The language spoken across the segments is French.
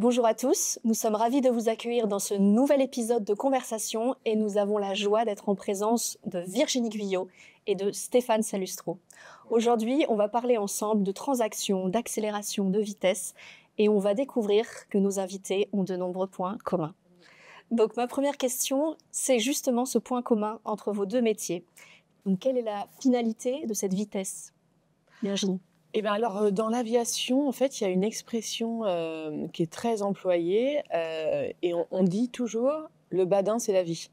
Bonjour à tous, nous sommes ravis de vous accueillir dans ce nouvel épisode de Conversation et nous avons la joie d'être en présence de Virginie Guyot et de Stéphane Salustro. Aujourd'hui, on va parler ensemble de transactions, d'accélération, de vitesse et on va découvrir que nos invités ont de nombreux points communs. Donc ma première question, c'est justement ce point commun entre vos deux métiers. Donc quelle est la finalité de cette vitesse, Virginie ? Eh bien alors, dans l'aviation, en fait, il y a une expression qui est très employée et on dit toujours « le badin, c'est la vie ».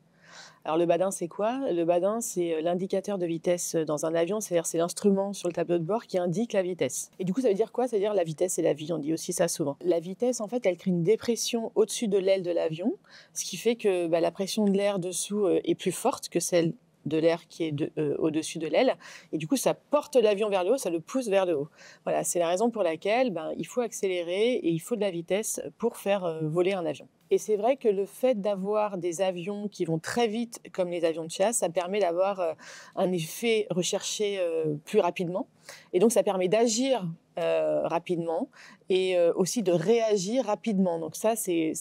Alors le badin, c'est quoi? Le badin, c'est l'indicateur de vitesse dans un avion, c'est-à-dire c'est l'instrument sur le tableau de bord qui indique la vitesse. Et du coup, ça veut dire quoi? Ça veut dire la vitesse, c'est la vie, on dit aussi ça souvent. La vitesse, en fait, elle crée une dépression au-dessus de l'aile de l'avion, ce qui fait que la pression de l'air dessous est plus forte que celle de l'air qui est au-dessus de l'aile. Et du coup, ça porte l'avion vers le haut, ça le pousse vers le haut. Voilà, c'est la raison pour laquelle il faut accélérer et il faut de la vitesse pour faire voler un avion. Et c'est vrai que le fait d'avoir des avions qui vont très vite, comme les avions de chasse, ça permet d'avoir un effet recherché plus rapidement. Et donc, ça permet d'agir rapidement et aussi de réagir rapidement. Donc ça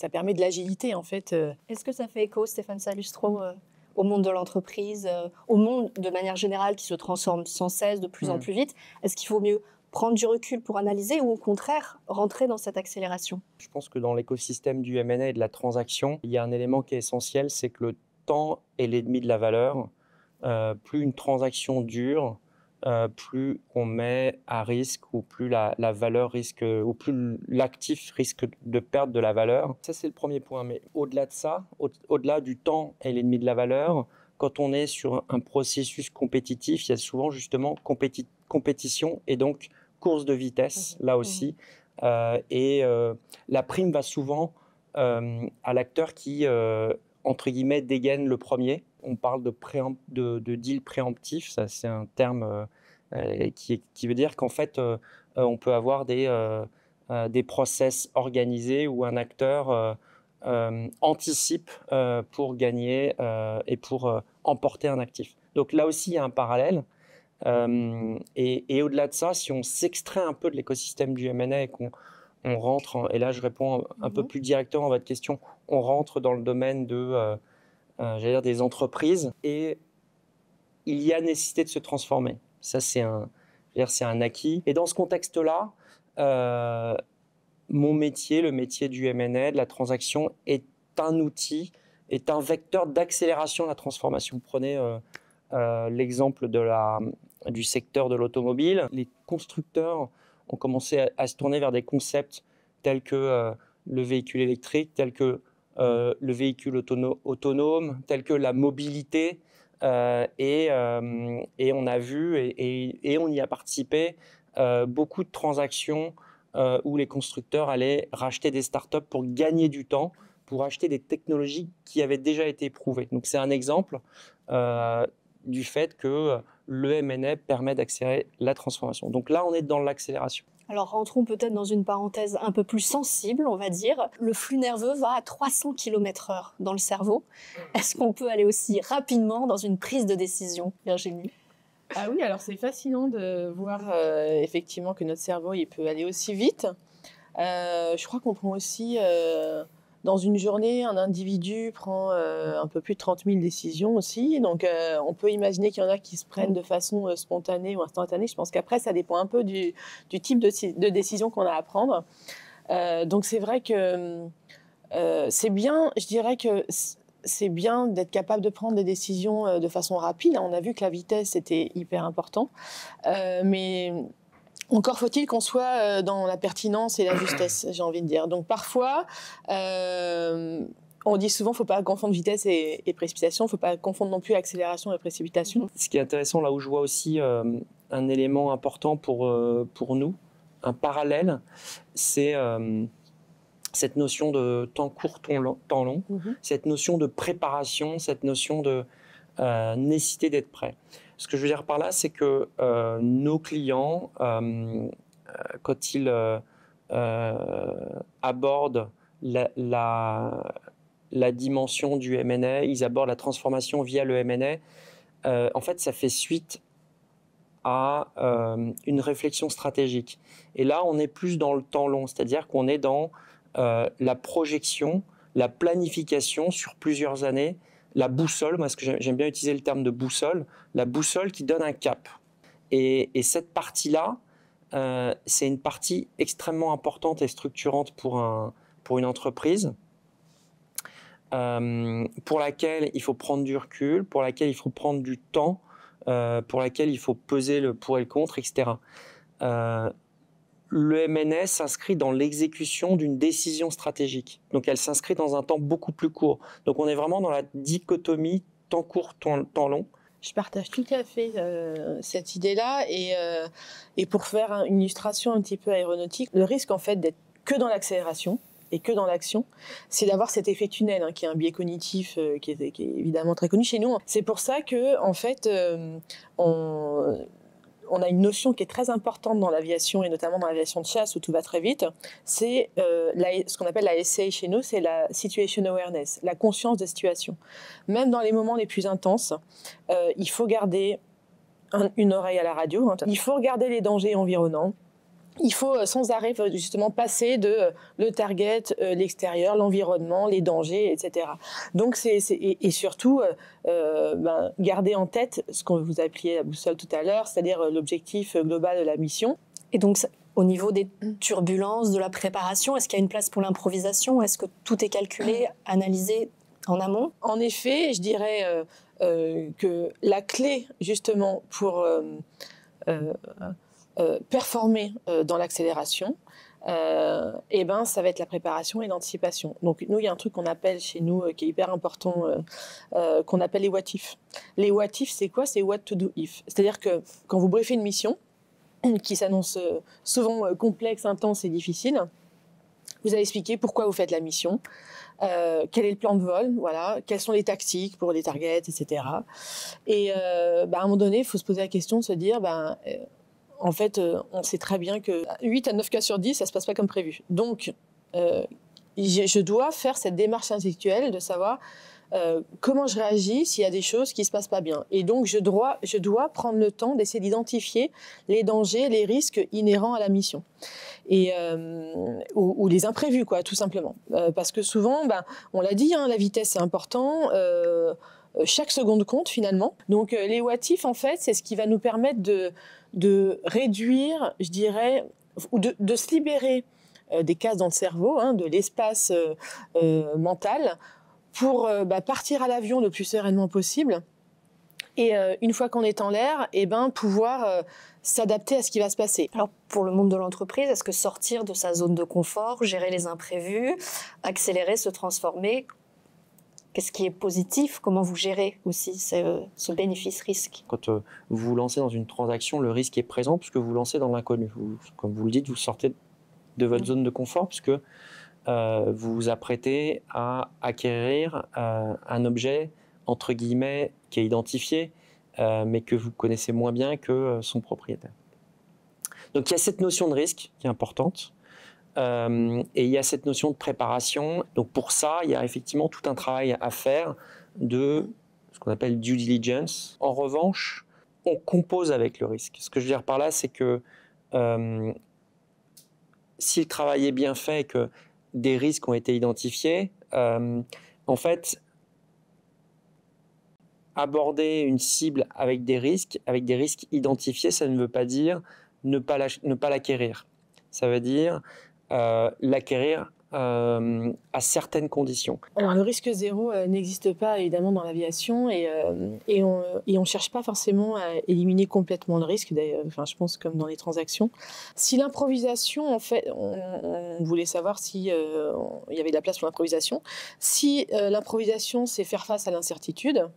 permet de l'agilité, en fait. Est-ce que ça fait écho, Stéphane Salustro, au monde de l'entreprise, au monde de manière générale qui se transforme sans cesse, de plus en plus vite? Est-ce qu'il faut mieux prendre du recul pour analyser ou au contraire rentrer dans cette accélération? Je pense que dans l'écosystème du M&A et de la transaction, il y a un élément qui est essentiel, c'est que le temps est l'ennemi de la valeur. Plus une transaction dure, plus on met à risque ou plus la valeur risque, ou plus l'actif risque de perdre de la valeur. Ça, c'est le premier point. Mais au-delà de ça, au-delà du temps est l'ennemi de la valeur, quand on est sur un processus compétitif, il y a souvent justement compétition et donc course de vitesse, là aussi. Et la prime va souvent à l'acteur qui, entre guillemets, dégaine le premier. On parle de deal préemptif, ça c'est un terme qui veut dire qu'en fait, on peut avoir des process organisés où un acteur anticipe pour gagner et pour emporter un actif. Donc là aussi, il y a un parallèle. Et au-delà de ça, si on s'extrait un peu de l'écosystème du M&A et qu'on rentre, et là je réponds un peu plus directement à votre question, on rentre dans le domaine des entreprises et il y a nécessité de se transformer. Ça, c'est un acquis. Et dans ce contexte-là, mon métier, le métier du M&A, de la transaction, est un outil, est un vecteur d'accélération de la transformation. Vous prenez l'exemple du secteur de l'automobile. Les constructeurs ont commencé à se tourner vers des concepts tels que le véhicule électrique, tels que le véhicule autonome, tels que la mobilité. Et on a vu et on y a participé beaucoup de transactions où les constructeurs allaient racheter des startups pour gagner du temps, pour acheter des technologies qui avaient déjà été éprouvées. Donc c'est un exemple du fait que le M&A permet d'accélérer la transformation. Donc là, on est dans l'accélération. Alors rentrons peut-être dans une parenthèse un peu plus sensible, on va dire. Le flux nerveux va à 300 km/h dans le cerveau. Est-ce qu'on peut aller aussi rapidement dans une prise de décision, Virginie ? Ah oui, alors c'est fascinant de voir effectivement que notre cerveau il peut aller aussi vite. Je crois qu'on prend aussi... Dans une journée, un individu prend un peu plus de 30 000 décisions aussi. Donc, on peut imaginer qu'il y en a qui se prennent de façon spontanée ou instantanée. Je pense qu'après, ça dépend un peu du type de décision qu'on a à prendre. Donc, c'est vrai que c'est bien, je dirais que c'est bien d'être capable de prendre des décisions de façon rapide. On a vu que la vitesse était hyper important. Mais... encore faut-il qu'on soit dans la pertinence et la justesse, j'ai envie de dire. Donc parfois, on dit souvent, il ne faut pas confondre vitesse et précipitation, il ne faut pas confondre non plus accélération et précipitation. Ce qui est intéressant, là où je vois aussi un élément important pour nous, un parallèle, c'est cette notion de temps court, temps long, cette notion de préparation, cette notion de nécessité d'être prêt. Ce que je veux dire par là, c'est que nos clients, quand ils abordent la dimension du M&A, ils abordent la transformation via le M&A, en fait, ça fait suite à une réflexion stratégique. Et là, on est plus dans le temps long, c'est-à-dire qu'on est dans la projection, la planification sur plusieurs années, la boussole, moi j'aime bien utiliser le terme de boussole, la boussole qui donne un cap. Et cette partie-là, c'est une partie extrêmement importante et structurante pour une entreprise, pour laquelle il faut prendre du recul, pour laquelle il faut prendre du temps, pour laquelle il faut peser le pour et le contre, etc. Le M&A s'inscrit dans l'exécution d'une décision stratégique. Donc, elle s'inscrit dans un temps beaucoup plus court. Donc, on est vraiment dans la dichotomie temps court, temps long. Je partage tout à fait cette idée-là. Et pour faire une illustration un petit peu aéronautique, le risque, en fait, d'être que dans l'accélération et que dans l'action, c'est d'avoir cet effet tunnel, qui est un biais cognitif qui est évidemment très connu chez nous. C'est pour ça que, en fait, on a une notion qui est très importante dans l'aviation et notamment dans l'aviation de chasse où tout va très vite, c'est ce qu'on appelle la SA chez nous, c'est la situation awareness, la conscience de situation. Même dans les moments les plus intenses, il faut garder une oreille à la radio, il faut regarder les dangers environnants, il faut sans arrêt justement passer de le target, l'extérieur, l'environnement, les dangers, etc. Donc et surtout garder en tête ce qu'on vous appeliez la boussole tout à l'heure, c'est-à-dire l'objectif global de la mission. Et donc au niveau des turbulences, de la préparation, est-ce qu'il y a une place pour l'improvisation? Est-ce que tout est calculé, analysé en amont? En effet, je dirais que la clé justement pour performer dans l'accélération, ça va être la préparation et l'anticipation. Donc nous, il y a un truc qu'on appelle chez nous qui est hyper important, qu'on appelle les what if. Les what if, c'est quoi? C'est what to do if. C'est-à-dire que quand vous briefez une mission qui s'annonce souvent complexe, intense et difficile, vous allez expliquer pourquoi vous faites la mission, quel est le plan de vol, voilà, quelles sont les tactiques pour les targets, etc. Et à un moment donné, il faut se poser la question de se dire, en fait, on sait très bien que 8 à 9 cas sur 10, ça ne se passe pas comme prévu. Donc, je dois faire cette démarche intellectuelle de savoir comment je réagis s'il y a des choses qui ne se passent pas bien. Et donc, je dois prendre le temps d'essayer d'identifier les dangers, les risques inhérents à la mission. Ou les imprévus, quoi, tout simplement. Parce que souvent, on l'a dit, la vitesse, c'est important. Chaque seconde compte, finalement. Donc, les what if, en fait, c'est ce qui va nous permettre de réduire, je dirais, ou de se libérer des cases dans le cerveau, de l'espace mental, pour partir à l'avion le plus sereinement possible. Et une fois qu'on est en l'air, pouvoir s'adapter à ce qui va se passer. Alors, pour le monde de l'entreprise, est-ce que sortir de sa zone de confort, gérer les imprévus, accélérer, se transformer, qu'est-ce qui est positif? Comment vous gérez aussi ce bénéfice-risque? Quand vous vous lancez dans une transaction, le risque est présent puisque vous vous lancez dans l'inconnu. Comme vous le dites, vous sortez de votre zone de confort puisque vous vous apprêtez à acquérir un objet, entre guillemets, qui est identifié, mais que vous connaissez moins bien que son propriétaire. Donc il y a cette notion de risque qui est importante. Et il y a cette notion de préparation. Donc pour ça, il y a effectivement tout un travail à faire de ce qu'on appelle due diligence. En revanche, on compose avec le risque. Ce que je veux dire par là, c'est que si le travail est bien fait et que des risques ont été identifiés, en fait, aborder une cible avec des risques identifiés, ça ne veut pas dire ne pas l'acquérir. Ça veut dire l'acquérir à certaines conditions. Alors le risque zéro n'existe pas évidemment dans l'aviation et on cherche pas forcément à éliminer complètement le risque. D'ailleurs, je pense comme dans les transactions. Si l'improvisation, en fait, on voulait savoir si il y avait de la place pour l'improvisation. Si l'improvisation, c'est faire face à l'incertitude.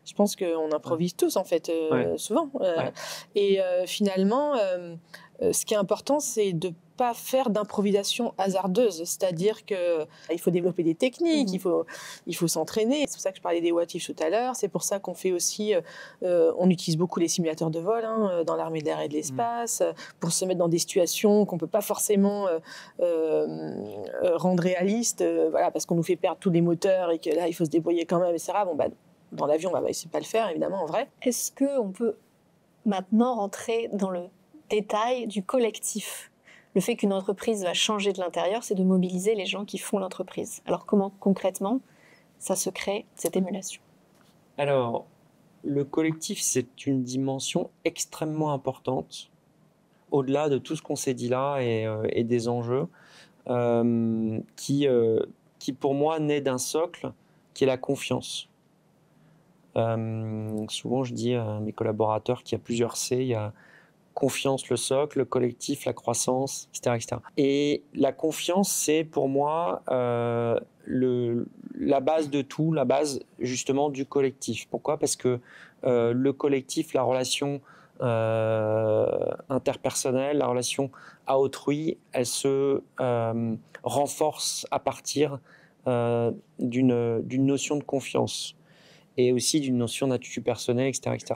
Je pense qu'on improvise tous en fait souvent. Et finalement, ce qui est important, c'est de pas faire d'improvisation hasardeuse, c'est-à-dire que il faut développer des techniques, il faut s'entraîner. C'est pour ça que je parlais des what if tout à l'heure. C'est pour ça qu'on fait aussi, on utilise beaucoup les simulateurs de vol dans l'armée de l'air et de l'espace pour se mettre dans des situations qu'on peut pas forcément rendre réalistes, parce qu'on nous fait perdre tous les moteurs et que là il faut se débrouiller quand même, etc. Dans l'avion, on va essayer de pas le faire évidemment en vrai. Est-ce que on peut maintenant rentrer dans le détail du collectif? le fait qu'une entreprise va changer de l'intérieur, c'est de mobiliser les gens qui font l'entreprise. Alors comment concrètement ça se crée, cette émulation? Alors, le collectif, c'est une dimension extrêmement importante, au-delà de tout ce qu'on s'est dit là et des enjeux, qui pour moi naît d'un socle qui est la confiance. Souvent, je dis à mes collaborateurs qu'il y a plusieurs C, il y a confiance, le socle, le collectif, la croissance, etc., etc. Et la confiance, c'est pour moi la base de tout, la base justement du collectif. Pourquoi? Parce que le collectif, la relation interpersonnelle, la relation à autrui, elle se renforce à partir d'une notion de confiance et aussi d'une notion d'attitude personnelle, etc., etc.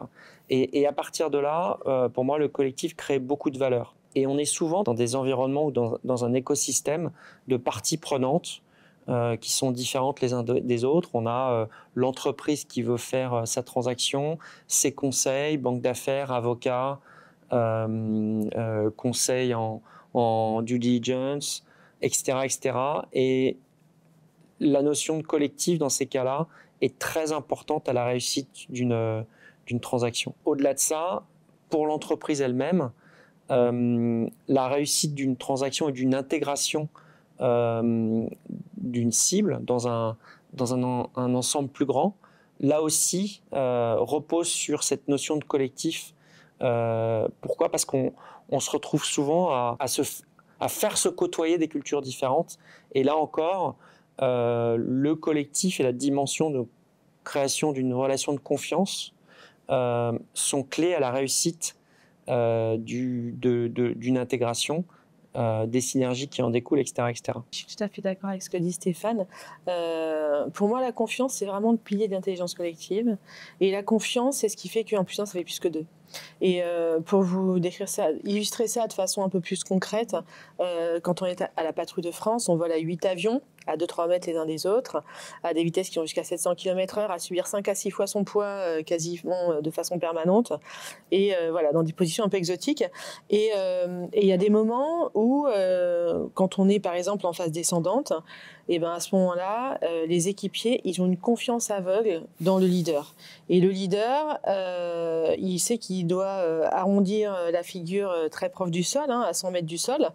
Et à partir de là, pour moi, le collectif crée beaucoup de valeur. Et on est souvent dans des environnements ou dans un écosystème de parties prenantes qui sont différentes les uns des autres. On a l'entreprise qui veut faire sa transaction, ses conseils, banque d'affaires, avocats, conseils en due diligence, etc., etc. Et la notion de collectif dans ces cas-là est très importante à la réussite d'une transaction. Au-delà de ça, pour l'entreprise elle-même, la réussite d'une transaction et d'une intégration d'une cible dans un ensemble plus grand, là aussi, repose sur cette notion de collectif. Pourquoi? Parce qu'on se retrouve souvent à faire se côtoyer des cultures différentes. Et là encore, le collectif et la dimension de création d'une relation de confiance sont clés à la réussite d'une intégration, des synergies qui en découlent, etc., etc. Je suis tout à fait d'accord avec ce que dit Stéphane. Pour moi, la confiance, c'est vraiment le pilier de l'intelligence collective. Et la confiance, c'est ce qui fait qu'un plus un, ça fait plus que deux. Et pour vous décrire ça, illustrer ça de façon un peu plus concrète, quand on est à la patrouille de France, on vole à 8 avions, à 2-3 mètres les uns des autres, à des vitesses qui vont jusqu'à 700 km/h, à subir 5 à 6 fois son poids quasiment de façon permanente, et voilà, dans des positions un peu exotiques. Et il y a des moments où, quand on est par exemple en phase descendante, et ben à ce moment-là, les équipiers, ils ont une confiance aveugle dans le leader. Et le leader, il sait qu'il doit arrondir la figure très proche du sol, hein, à 100 mètres du sol.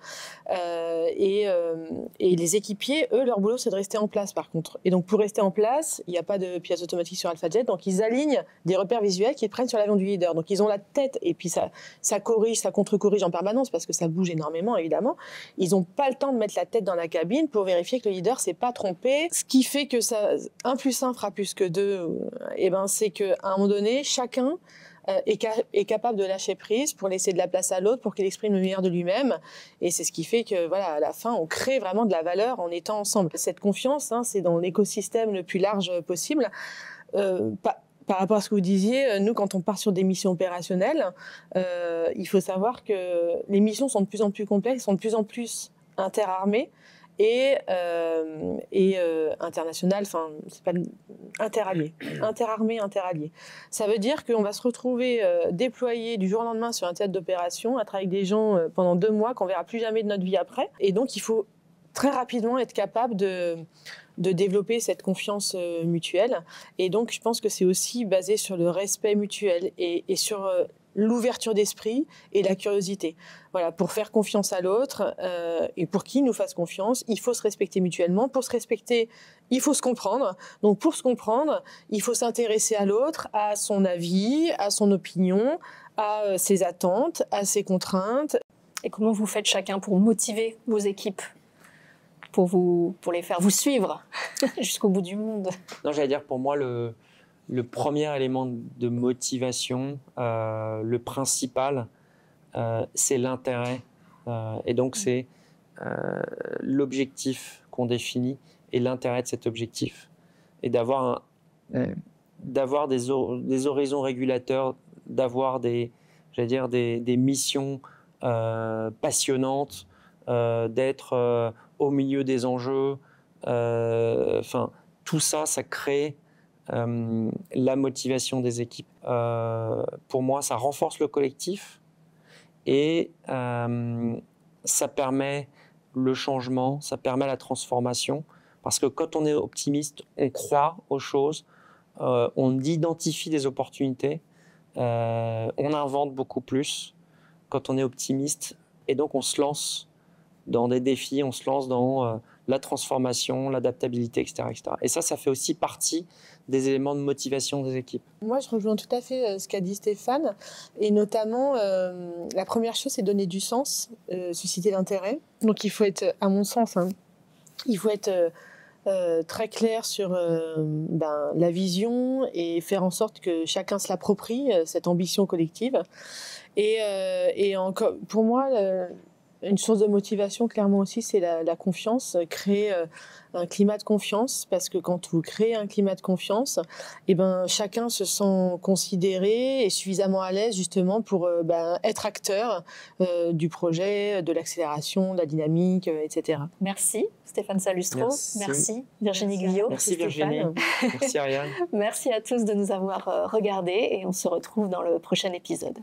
Et les équipiers, eux, leur boulot, c'est de rester en place, par contre. Et donc, pour rester en place, il n'y a pas de pilote automatique sur AlphaJet, donc ils alignent des repères visuels qu'ils prennent sur l'avion du leader. Donc, ils ont la tête, et puis ça corrige, ça contre-corrige en permanence, parce que ça bouge énormément, évidemment. Ils n'ont pas le temps de mettre la tête dans la cabine pour vérifier que le leader s'est pas trompé. Ce qui fait que 1 plus 1 fera plus que 2, et ben, c'est qu'à un moment donné, chacun est capable de lâcher prise pour laisser de la place à l'autre, pour qu'il exprime le meilleur de lui-même. Et c'est ce qui fait que, voilà, à la fin, on crée vraiment de la valeur en étant ensemble. Cette confiance, hein, c'est dans l'écosystème le plus large possible. Par rapport à ce que vous disiez, nous, quand on part sur des missions opérationnelles, il faut savoir que les missions sont de plus en plus complexes, sont de plus en plus interarmées et internationales, enfin, c'est pas interalliés, interarmés, interalliés. Ça veut dire qu'on va se retrouver déployé du jour au lendemain sur un théâtre d'opération, à travailler avec des gens pendant 2 mois qu'on verra plus jamais de notre vie après. Et donc, il faut très rapidement être capable de développer cette confiance mutuelle. Et donc, je pense que c'est aussi basé sur le respect mutuel et sur l'ouverture d'esprit et la curiosité. Voilà, pour faire confiance à l'autre et pour qu'il nous fasse confiance, il faut se respecter mutuellement. Pour se respecter, il faut se comprendre. Donc, pour se comprendre, il faut s'intéresser à l'autre, à son avis, à son opinion, à ses attentes, à ses contraintes. Et comment vous faites chacun pour motiver vos équipes, pour les faire vous suivre jusqu'au bout du monde? Non, j'allais dire, pour moi, le premier élément de motivation, le principal, c'est l'intérêt. Et donc, c'est l'objectif qu'on définit et l'intérêt de cet objectif. Et d'avoir des horizons régulateurs, d'avoir des missions passionnantes, d'être au milieu des enjeux. Enfin, tout ça, ça crée la motivation des équipes. Pour moi, ça renforce le collectif et ça permet le changement, ça permet la transformation. Parce que quand on est optimiste, on croit aux choses, on identifie des opportunités, on invente beaucoup plus quand on est optimiste. Et donc, on se lance dans des défis, on se lance dans la transformation, l'adaptabilité, etc., etc. Et ça fait aussi partie des éléments de motivation des équipes. Moi, je rejoins tout à fait ce qu'a dit Stéphane. Et notamment, la première chose, c'est donner du sens, susciter l'intérêt. Donc, il faut être, à mon sens, il faut être très clair sur la vision et faire en sorte que chacun se l'approprie, cette ambition collective. Et encore, pour moi, une source de motivation, clairement aussi, c'est la confiance, créer un climat de confiance, parce que quand vous créez un climat de confiance, chacun se sent considéré et suffisamment à l'aise justement pour être acteur du projet, de l'accélération, de la dynamique, etc. Merci Stéphane Salustro, merci Virginie Guyot. Merci Virginie, merci Ariane. Merci à tous de nous avoir regardés et on se retrouve dans le prochain épisode.